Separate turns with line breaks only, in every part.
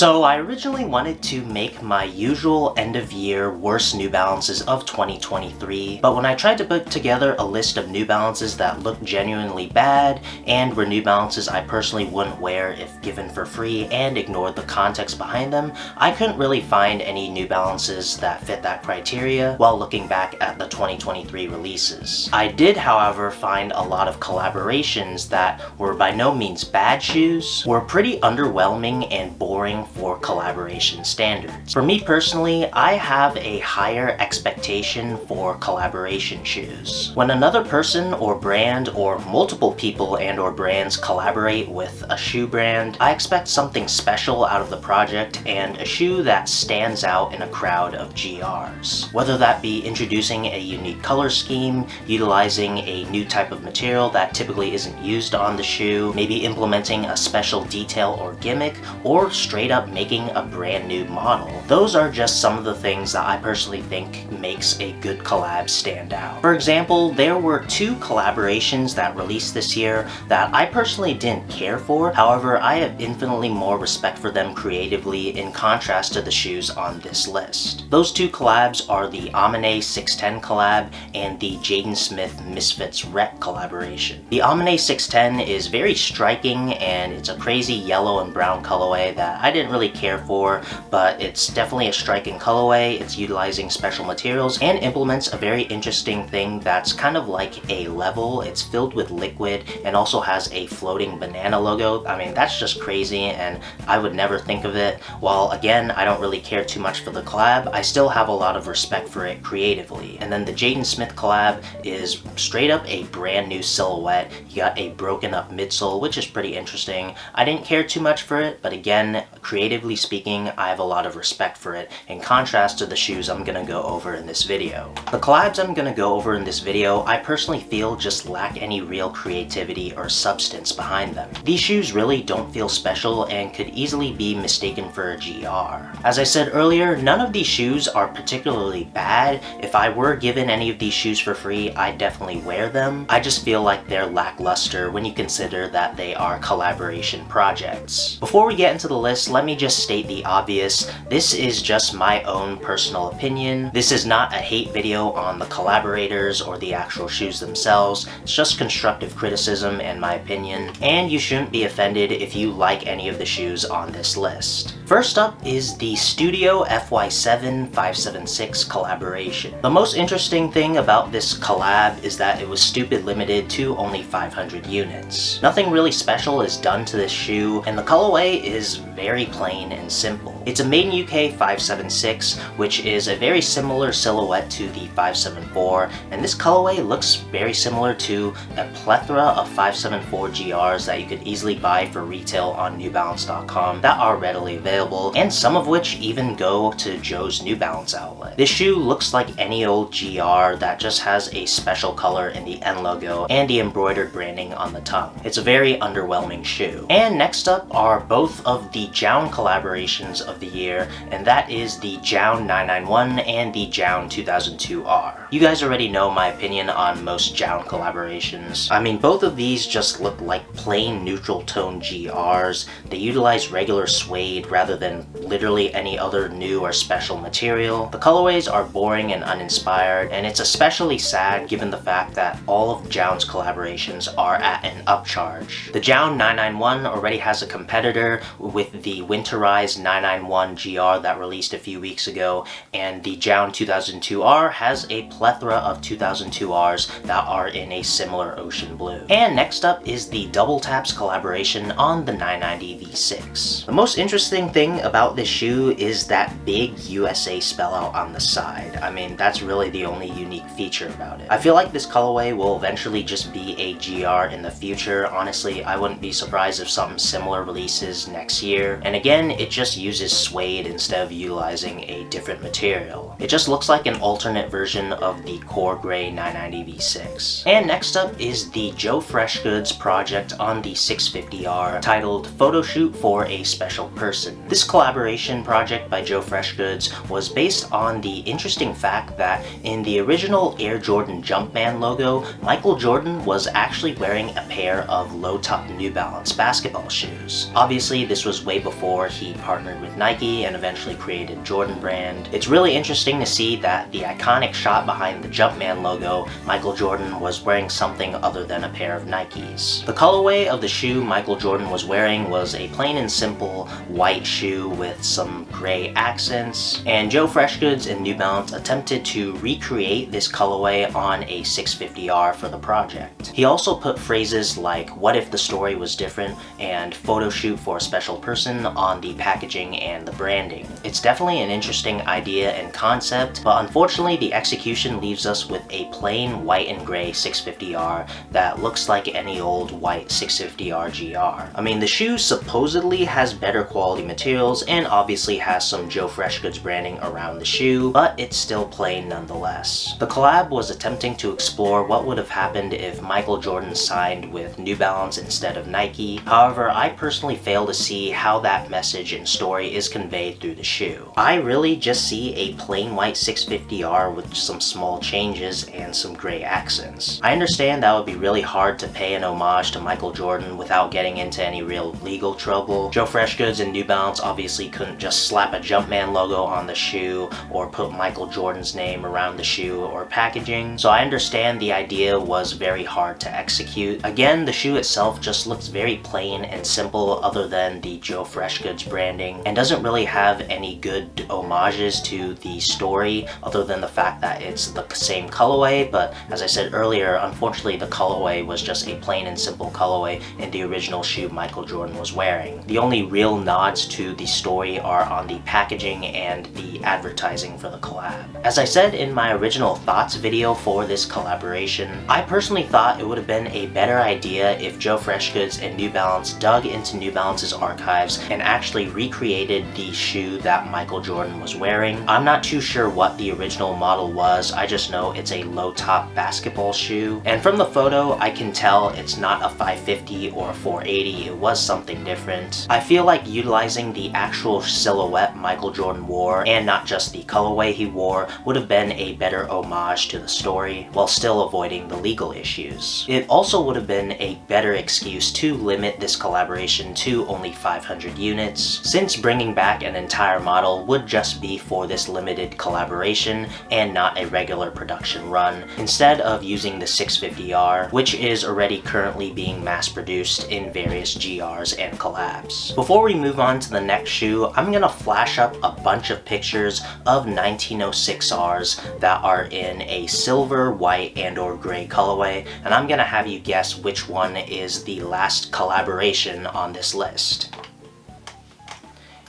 So I originally wanted to make my usual end-of-year worst New Balances of 2023, but when I tried to put together a list of New Balances that looked genuinely bad and were New Balances I personally wouldn't wear if given for free and ignored the context behind them, I couldn't really find any New Balances that fit that criteria while looking back at the 2023 releases. I did, however, find a lot of collaborations that were by no means bad shoes, were pretty underwhelming and boring for collaboration standards. For me personally, I have a higher expectation for collaboration shoes. When another person or brand or multiple people and or brands collaborate with a shoe brand, I expect something special out of the project and a shoe that stands out in a crowd of GRs. Whether that be introducing a unique color scheme, utilizing a new type of material that typically isn't used on the shoe, maybe implementing a special detail or gimmick, or straight up making a brand new model. Those are just some of the things that I personally think makes a good collab stand out. For example, there were two collaborations that released this year that I personally didn't care for. However, I have infinitely more respect for them creatively in contrast to the shoes on this list. Those two collabs are the Amine 610 collab and the Jaden Smith Misfits Rep collaboration. The Amine 610 is very striking and it's a crazy yellow and brown colorway that I didn't really care for, but it's definitely a striking colorway. It's utilizing special materials and implements a very interesting thing that's kind of like a level. It's filled with liquid and also has a floating banana logo. I mean, that's just crazy and I would never think of it. While again, I don't really care too much for the collab, I still have a lot of respect for it creatively. And then the Jaden Smith collab is straight up a brand new silhouette. You got a broken up midsole, which is pretty interesting. I didn't care too much for it, but again, creatively speaking, I have a lot of respect for it in contrast to the shoes I'm gonna go over in this video. The collabs I'm gonna go over in this video, I personally feel just lack any real creativity or substance behind them. These shoes really don't feel special and could easily be mistaken for a GR. As I said earlier, none of these shoes are particularly bad. If I were given any of these shoes for free, I'd definitely wear them. I just feel like they're lackluster when you consider that they are collaboration projects. Before we get into the list, let me just state the obvious. This is just my own personal opinion. This is not a hate video on the collaborators or the actual shoes themselves. It's just constructive criticism and my opinion, and you shouldn't be offended if you like any of the shoes on this list. First up is the Studio FY7 576 collaboration. The most interesting thing about this collab is that it was stupid limited to only 500 units. Nothing really special is done to this shoe, and the colorway is very plain and simple. It's a made in UK 576, which is a very similar silhouette to the 574, and this colorway looks very similar to a plethora of 574 GRs that you could easily buy for retail on newbalance.com that are readily available, and some of which even go to Joe's New Balance outlet. This shoe looks like any old GR that just has a special color in the end logo and the embroidered branding on the tongue. It's a very underwhelming shoe. And next up are both of the Jown collaborations of the year, and that is the Jown 991 and the Jown 2002R. You guys already know my opinion on most Jown collaborations. I mean, both of these just look like plain neutral tone GRs. They utilize regular suede rather than literally any other new or special material. The colorways are boring and uninspired, and it's especially sad given the fact that all of Jown's collaborations are at an upcharge. The Jown 991 already has a competitor with the winterized 991 GR that released a few weeks ago, and the Jown 2002R has a plethora of 2002Rs that are in a similar ocean blue. And next up is the Double Taps collaboration on the 990 V6. The most interesting thing about this shoe is that big USA spell out on the side. I mean, that's really the only unique feature about it. I feel like this colorway will eventually just be a GR in the future. Honestly, I wouldn't be surprised if something similar releases next year. And again, it just uses suede instead of utilizing a different material. It just looks like an alternate version of the core gray 990 V6. And next up is the Joe Freshgoods project on the 650R titled Photo Shoot for a Special Person. This collaboration project by Joe Freshgoods was based on the interesting fact that in the original Air Jordan Jumpman logo, Michael Jordan was actually wearing a pair of low-top New Balance basketball shoes. Obviously, this was way before before he partnered with Nike and eventually created Jordan Brand. It's really interesting to see that the iconic shot behind the Jumpman logo, Michael Jordan was wearing something other than a pair of Nikes. The colorway of the shoe Michael Jordan was wearing was a plain and simple white shoe with some gray accents, and Joe Freshgoods and New Balance attempted to recreate this colorway on a 650R for the project. He also put phrases like "what if the story was different" and "photo shoot for a special person" on the packaging and the branding. It's definitely an interesting idea and concept, but unfortunately the execution leaves us with a plain white and gray 650R that looks like any old white 650R GR. I mean, the shoe supposedly has better quality materials and obviously has some Joe Freshgoods branding around the shoe, but it's still plain nonetheless. The collab was attempting to explore what would have happened if Michael Jordan signed with New Balance instead of Nike. However, I personally fail to see how that message and story is conveyed through the shoe. I really just see a plain white 650R with some small changes and some gray accents. I understand that would be really hard to pay an homage to Michael Jordan without getting into any real legal trouble. Joe Freshgoods and New Balance obviously couldn't just slap a Jumpman logo on the shoe or put Michael Jordan's name around the shoe or packaging, so I understand the idea was very hard to execute. Again, the shoe itself just looks very plain and simple other than the Joe Freshgoods branding, and doesn't really have any good homages to the story other than the fact that it's the same colorway, but as I said earlier, unfortunately the colorway was just a plain and simple colorway in the original shoe Michael Jordan was wearing. The only real nods to the story are on the packaging and the advertising for the collab. As I said in my original thoughts video for this collaboration, I personally thought it would have been a better idea if Joe Freshgoods and New Balance dug into New Balance's archives and actually recreated the shoe that Michael Jordan was wearing. I'm not too sure what the original model was, I just know it's a low top basketball shoe, and from the photo I can tell it's not a 550 or a 480, it was something different. I feel like utilizing the actual silhouette Michael Jordan wore and not just the colorway he wore would have been a better homage to the story while still avoiding the legal issues. It also would have been a better excuse to limit this collaboration to only 500 units, since bringing back an entire model would just be for this limited collaboration and not a regular production run, instead of using the 650R, which is already currently being mass produced in various GRs and collabs. Before we move on to the next shoe, I'm gonna flash up a bunch of pictures of 1906Rs that are in a silver, white, and or gray colorway, and I'm gonna have you guess which one is the last collaboration on this list.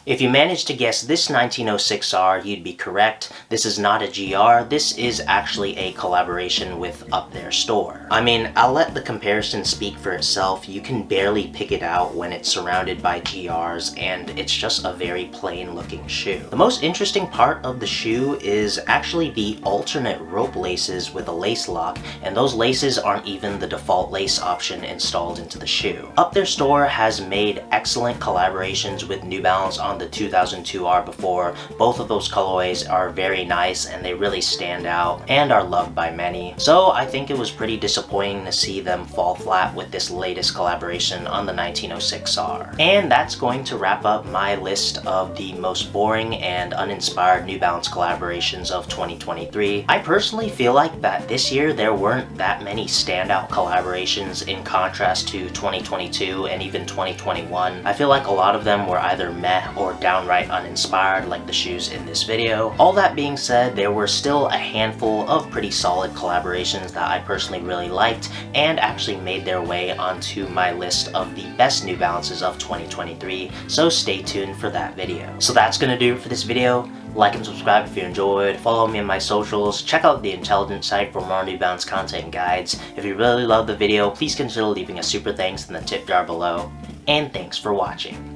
If you managed to guess this 1906R, you'd be correct. This is not a GR, this is actually a collaboration with Up Their store. I mean, I'll let the comparison speak for itself. You can barely pick it out when it's surrounded by GRs, and it's just a very plain looking shoe. The most interesting part of the shoe is actually the alternate rope laces with a lace lock, and those laces aren't even the default lace option installed into the shoe. Up Their store has made excellent collaborations with New Balance on the 2002R before. Both of those colorways are very nice and they really stand out and are loved by many. So I think it was pretty disappointing to see them fall flat with this latest collaboration on the 1906R. And that's going to wrap up my list of the most boring and uninspired New Balance collaborations of 2023. I personally feel like that this year there weren't that many standout collaborations in contrast to 2022 and even 2021. I feel like a lot of them were either meh or downright uninspired, like the shoes in this video. All that being said, there were still a handful of pretty solid collaborations that I personally really liked and actually made their way onto my list of the best New Balances of 2023, so stay tuned for that video. So that's gonna do it for this video. Like and subscribe if you enjoyed, follow me on my socials, check out the Intelligent site for more New Balance content and guides. If you really loved the video, please consider leaving a super thanks in the tip jar below, and thanks for watching.